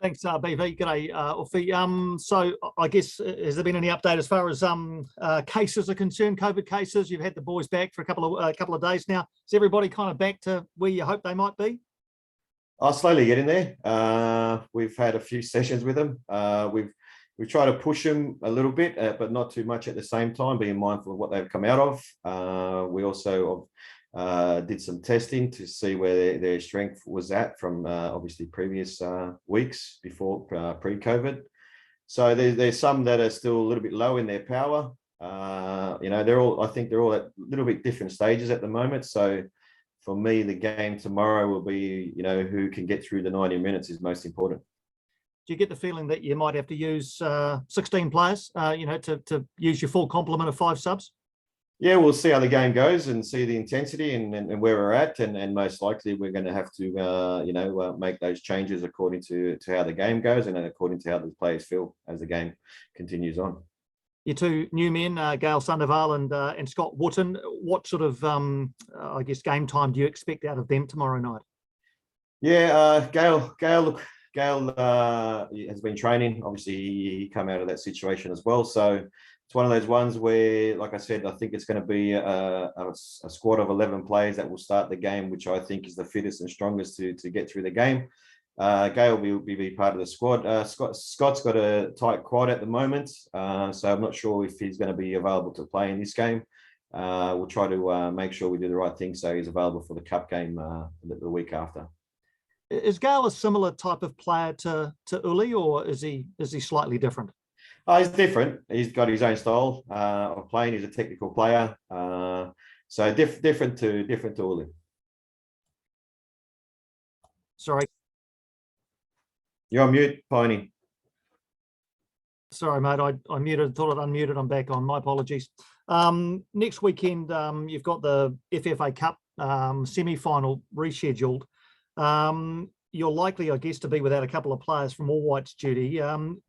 Thanks, BV. G'day, Ufi. So I guess, has there been any update as far as cases are concerned, COVID cases? You've had the boys back for a couple of days now. Is everybody kind of back to where you hope they might be? I'll slowly get in there. We've had a few sessions with them. We've tried to push them a little bit, but not too much at the same time, being mindful of what they've come out of. We also did some testing to see where their strength was at from obviously previous weeks before pre-COVID. So there's some that are still a little bit low in their power. I think they're all at a little bit different stages at the moment. So for me, the game tomorrow will be, who can get through the 90 minutes is most important. Do you get the feeling that you might have to use 16 players, to use your full complement of 5 subs? Yeah, we'll see how the game goes and see the intensity and where we're at, and most likely we're going to have to make those changes according to how the game goes and according to how the players feel as the game continues on. Your 2 new men, Gail Sandoval and Scott Wootton, what sort of game time do you expect out of them tomorrow night? Yeah, Gail has been training. Obviously, he come out of that situation as well. So it's one of those ones where, like I said, I think it's going to be a squad of 11 players that will start the game, which I think is the fittest and strongest to get through the game. Gail will be part of the squad. Scott's got a tight quad at the moment, so I'm not sure if he's going to be available to play in this game. We'll try to make sure we do the right thing so he's available for the cup game the week after. Is Gail a similar type of player to Uli, or is he slightly different? He's different. He's got his own style of playing. He's a technical player, so different to Uli. Sorry, you're on mute, Piney. Sorry, mate. I muted. Thought I'd unmuted. I'm back on. My apologies. Next weekend, you've got the FFA Cup semi-final rescheduled. You're likely, I guess, to be without a couple of players from All Whites duty.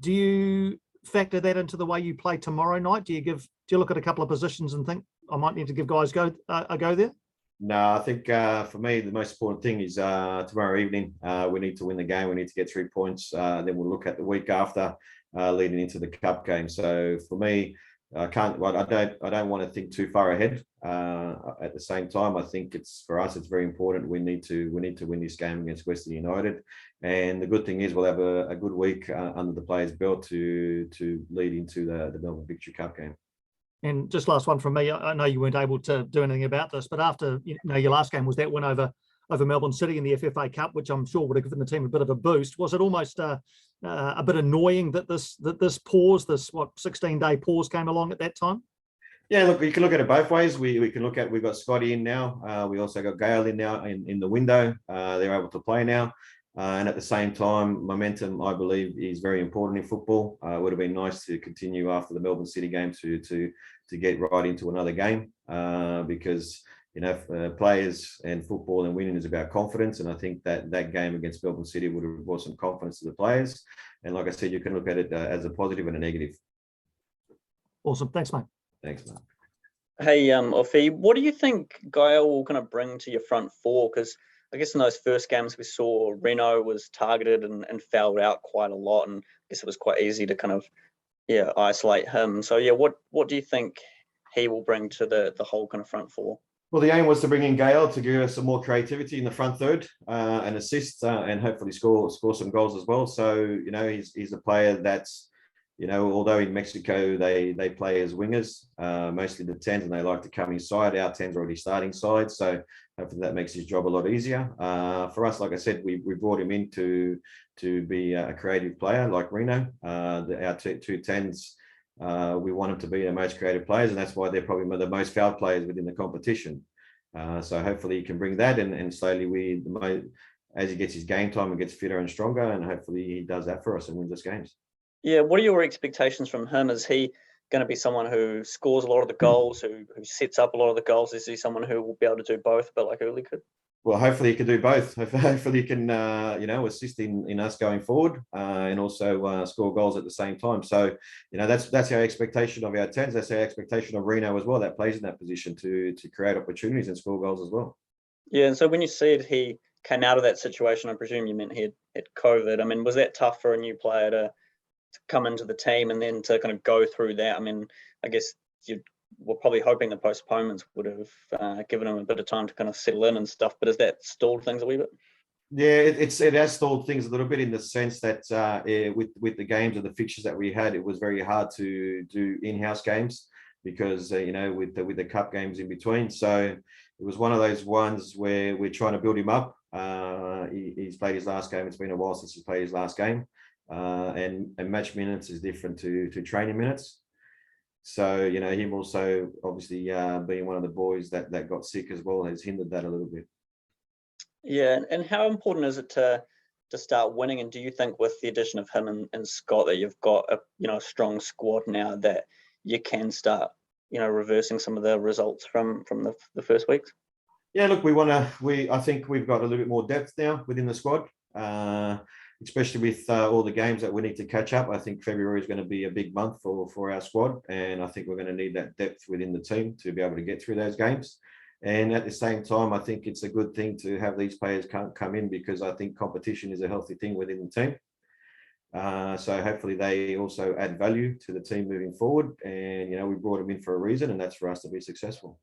Do you factor that into the way you play tomorrow night? Do you look at a couple of positions and think I might need to give guys a go there? No, I think for me the most important thing is tomorrow evening we need to win the game. We need to get 3 points. Then we'll look at the week after leading into the cup game. So for me, I don't want to think too far ahead. At the same time, I think for us it's very important. We need to win this game against Western United, and the good thing is we'll have a good week under the players' belt to lead into the Melbourne Victory Cup game. And just last one from me. I know you weren't able to do anything about this, but after your last game was that win over Melbourne City in the FFA Cup, which I'm sure would have given the team a bit of a boost. Was it almost a bit annoying that this pause, this 16-day pause, came along at that time? Yeah, look, you can look at it both ways. We can look at, we've got Scotty in now. We also got Gail in now in the window. They're able to play now. And at the same time, momentum, I believe, is very important in football. It would have been nice to continue after the Melbourne City game to get right into another game because players and football and winning is about confidence, and I think that game against Melbourne City would have brought some confidence to the players. And like I said, you can look at it as a positive and a negative. Awesome, thanks, mate. Thanks, mate. Hey, Ufi, what do you think Gael will kind of bring to your front four? Because I guess in those first games we saw, Reno was targeted and fouled out quite a lot, and I guess it was quite easy to kind of isolate him. So what do you think he will bring to the whole kind of front four? Well, the aim was to bring in Gael to give us some more creativity in the front third and assist and hopefully score some goals as well. So he's a player that's although in Mexico they play as wingers, mostly the 10s, and they like to come inside. Our 10's already starting side, so hopefully that makes his job a lot easier. For us, like I said, we brought him in to be a creative player like Reno. Our two 10s, we want him to be the most creative players, and that's why they're probably the most fouled players within the competition. So hopefully he can bring that, and slowly as he gets his game time and gets fitter and stronger, and hopefully he does that for us and wins us games. Yeah, what are your expectations from him? Is he going to be someone who scores a lot of the goals, who sets up a lot of the goals? Is he someone who will be able to do both, but like Uli could? Well, hopefully he can do both. Hopefully he can, assist in us going forward and also score goals at the same time. So, that's our expectation of our 10s. That's our expectation of Reno as well, that plays in that position to create opportunities and score goals as well. Yeah, and so when you said he came out of that situation, I presume you meant he had COVID. I mean, was that tough for a new player to come into the team and then to kind of go through that? I mean, I guess you were probably hoping the postponements would have given him a bit of time to kind of settle in and stuff, but has that stalled things a wee bit? Yeah, it has stalled things a little bit in the sense that with the games and the fixtures that we had, it was very hard to do in-house games because with the cup games in between. So it was one of those ones where we're trying to build him up. He's played his last game. It's been a while since he's played his last game, and match minutes is different to training minutes. So him also obviously being one of the boys that got sick as well has hindered that a little bit. Yeah, and how important is it to start winning? And do you think with the addition of him and Scott that you've got a strong squad now that you can start reversing some of the results from the first weeks? Yeah, look, I think we've got a little bit more depth now within the squad, especially with all the games that we need to catch up. I think February is going to be a big month for our squad, and I think we're going to need that depth within the team to be able to get through those games. And at the same time, I think it's a good thing to have these players come in because I think competition is a healthy thing within the team. So hopefully they also add value to the team moving forward. And, we brought them in for a reason, and that's for us to be successful.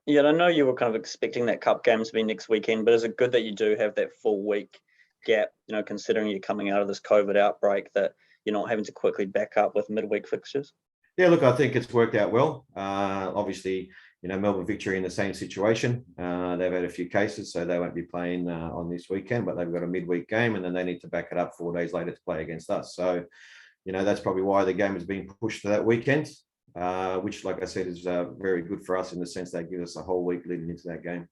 Yeah, and I know you were kind of expecting that cup game to be next weekend, but is it good that you do have that full week gap, considering you're coming out of this COVID outbreak, that you're not having to quickly back up with midweek fixtures? Yeah, look, I think it's worked out well. Obviously, Melbourne Victory in the same situation. They've had a few cases, so they won't be playing on this weekend, but they've got a midweek game and then they need to back it up 4 days later to play against us. So, that's probably why the game is being pushed to that weekend, which, like I said, is very good for us in the sense that gives us a whole week leading into that game.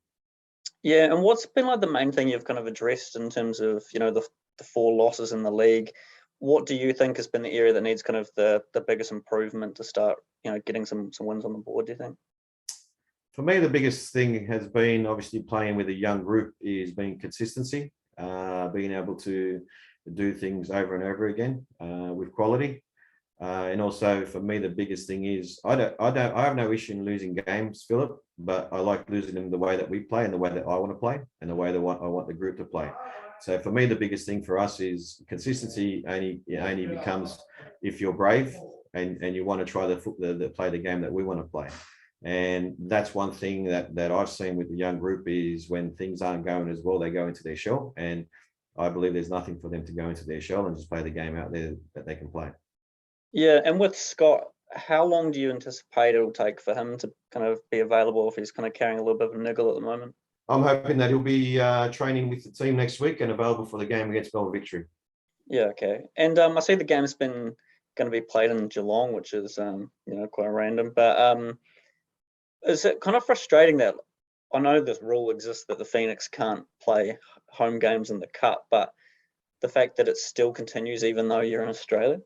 Yeah, and what's been like the main thing you've kind of addressed in terms of, the 4 losses in the league? What do you think has been the area that needs kind of the biggest improvement to start, getting some wins on the board, do you think? For me, the biggest thing has been obviously playing with a young group is being consistency, being able to do things over and over again with quality. And also for me, the biggest thing is I have no issue in losing games, Philip, but I like losing them the way that we play and the way that I want to play and the way that I want the group to play. So for me, the biggest thing for us is consistency only becomes if you're brave and you want to try to play the game that we want to play. And that's one thing that I've seen with the young group is when things aren't going as well, they go into their shell. And I believe there's nothing for them to go into their shell and just play the game out there that they can play. Yeah, and with Scott, how long do you anticipate it'll take for him to kind of be available if he's kind of carrying a little bit of a niggle at the moment? I'm hoping that he'll be training with the team next week and available for the game against Melbourne Victory. Yeah, okay. And I see the game's been going to be played in Geelong, which is quite random. But is it kind of frustrating that I know this rule exists that the Phoenix can't play home games in the Cup, but the fact that it still continues even though you're in Australia?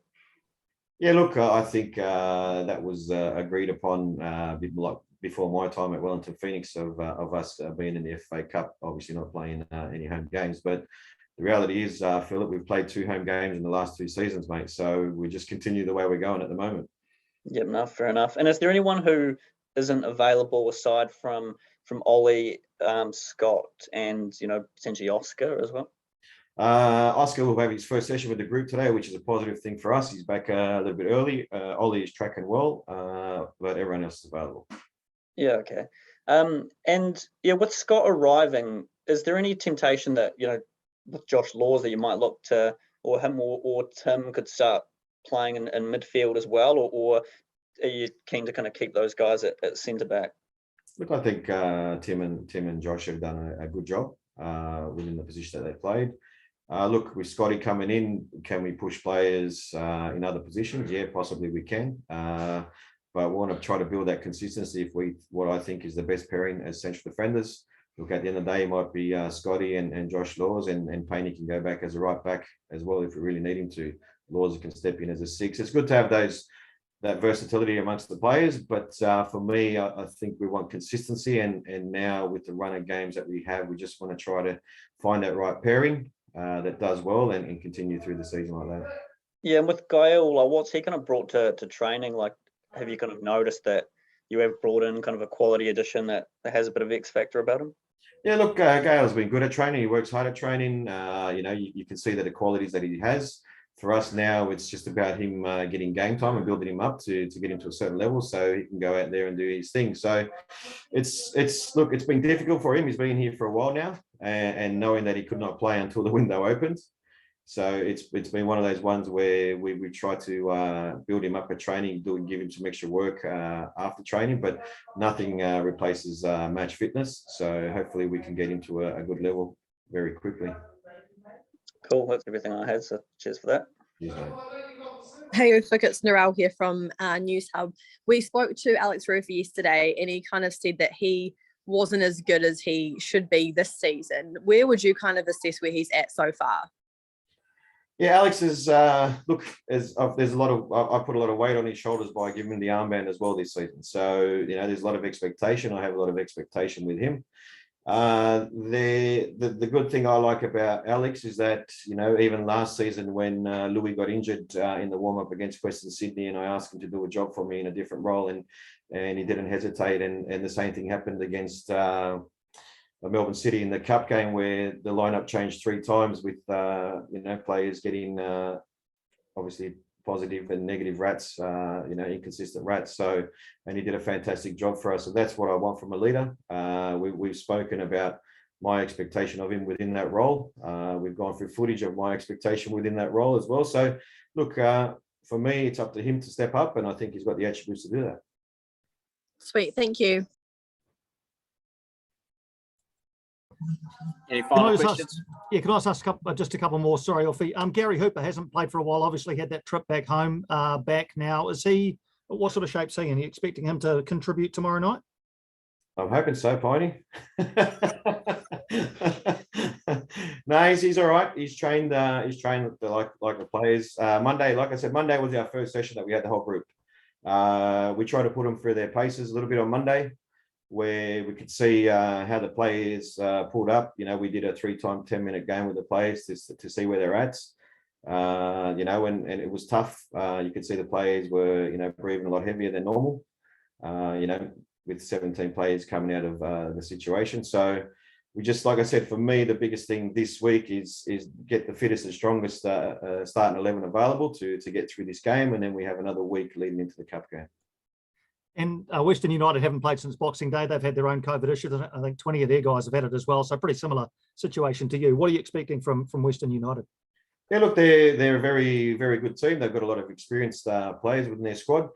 Yeah, look, I think that was agreed upon before my time at Wellington Phoenix of us being in the FA Cup, obviously not playing any home games. But the reality is, Philip, we've played 2 home games in the last 2 seasons, mate. So we just continue the way we're going at the moment. Yeah, no, fair enough. And is there anyone who isn't available aside from Ollie, Scott, and potentially Oscar as well? Oscar will have his first session with the group today, which is a positive thing for us. He's back a little bit early. Ollie is tracking well, but everyone else is available. Yeah, okay. And yeah, with Scott arriving, is there any temptation that with Josh Laws that you might look to, or him or Tim could start playing in midfield as well, or are you keen to kind of keep those guys at centre back? Look, I think Tim and Josh have done a good job within the position that they played. Look, with Scotty coming in, can we push players in other positions? Yeah, possibly we can. But we want to try to build that consistency what I think is the best pairing as central defenders. Look, at the end of the day, it might be Scotty and Josh Laws, and Payne can go back as a right back as well if we really need him to. Laws can step in as a 6. It's good to have that versatility amongst the players, but for me, I think we want consistency, and now with the run of games that we have, we just want to try to find that right pairing that does well and continue through the season like that. Yeah, and with Gael, like, what's he kind of brought to training? Like, have you kind of noticed that you have brought in kind of a quality addition that has a bit of X factor about him? Yeah, look, Gail's been good at training. He works hard at training. You know, you can see that the qualities that he has. For us now, it's just about him getting game time and building him up to get him to a certain level so he can go out there and do his thing. So look, it's been difficult for him. He's been here for a while now, and knowing that he could not play until the window opened. So it's been one of those ones where we try to build him up at training, give him some extra work after training, but nothing replaces match fitness. So hopefully we can get him to a good level very quickly. Cool, that's everything I had, so cheers for that. Yeah. Hey Ufuk, it's Narelle here from News Hub. We spoke to Alex Rufer yesterday and he kind of said that he wasn't as good as he should be this season. Where would you kind of assess where he's at so far? Yeah, Alex is, look, there's a lot of, I put a lot of weight on his shoulders by giving him the armband as well this season. So, you know, there's a lot of expectation. I have a lot of expectation with him. The good thing I like about Alex is that, you know, even last season when Louis got injured in the warm-up against Western Sydney, and I asked him to do a job for me in a different role, and he didn't hesitate, and the same thing happened against Melbourne City in the cup game where the lineup changed 3 times with you know, players getting obviously positive and negative rats, you know, inconsistent rats. So, and he did a fantastic job for us. So that's what I want from a leader. We've spoken about my expectation of him within that role. We've gone through footage of my expectation within that role as well. So look, for me, it's up to him to step up, and I think he's got the attributes to do that. Sweet, thank you. Any final questions? Can I ask just a couple more? Sorry, Alfie. Gary Hooper hasn't played for a while. Obviously, had that trip back home. Back now, is he? What sort of shape's he in? Are you expecting him to contribute tomorrow night? I'm hoping so, Piney. No, he's all right. He's trained like the players. Monday, like I said, Monday was our first session that we had the whole group. We tried to put them through their paces a little bit on Monday, where we could see how the players pulled up. You know, we did a 3-time 10-minute game with the players to see where they're at. You know, and it was tough. You could see the players were, you know, breathing a lot heavier than normal. You know, with 17 players coming out of the situation. So we just, like I said, for me, the biggest thing this week is get the fittest and strongest starting 11 available to get through this game, and then we have another week leading into the cup game. And Western United haven't played since Boxing Day. They've had their own COVID issues. I think 20 of their guys have had it as well. So pretty similar situation to you. What are you expecting from Western United? Yeah, look, they're a very, very good team. They've got a lot of experienced players within their squad.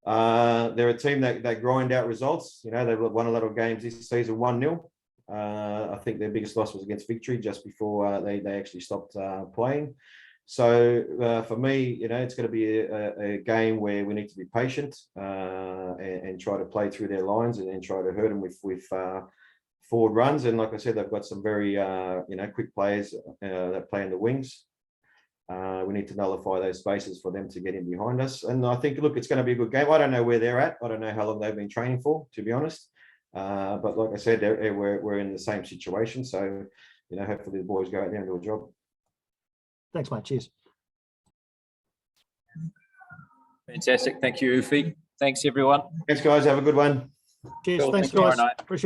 They're a team that grind out results. You know, they've won a lot of games this season 1-0. I think their biggest loss was against Victory just before they actually stopped playing. So for me, you know, it's going to be a game where we need to be patient and try to play through their lines and try to hurt them with forward runs. And like I said, they've got some very you know, quick players that play in the wings. We need to nullify those spaces for them to get in behind us. And I think, look, it's going to be a good game. I don't know where they're at. I don't know how long they've been training for, to be honest. But like I said, we're in the same situation. So, you know, hopefully the boys go out there and do a job. Thanks, mate. Cheers. Fantastic. Thank you, Ufuk. Thanks, everyone. Thanks, guys. Have a good one. Cheers. Cool. Thanks, Thank you. guys. Appreciate it.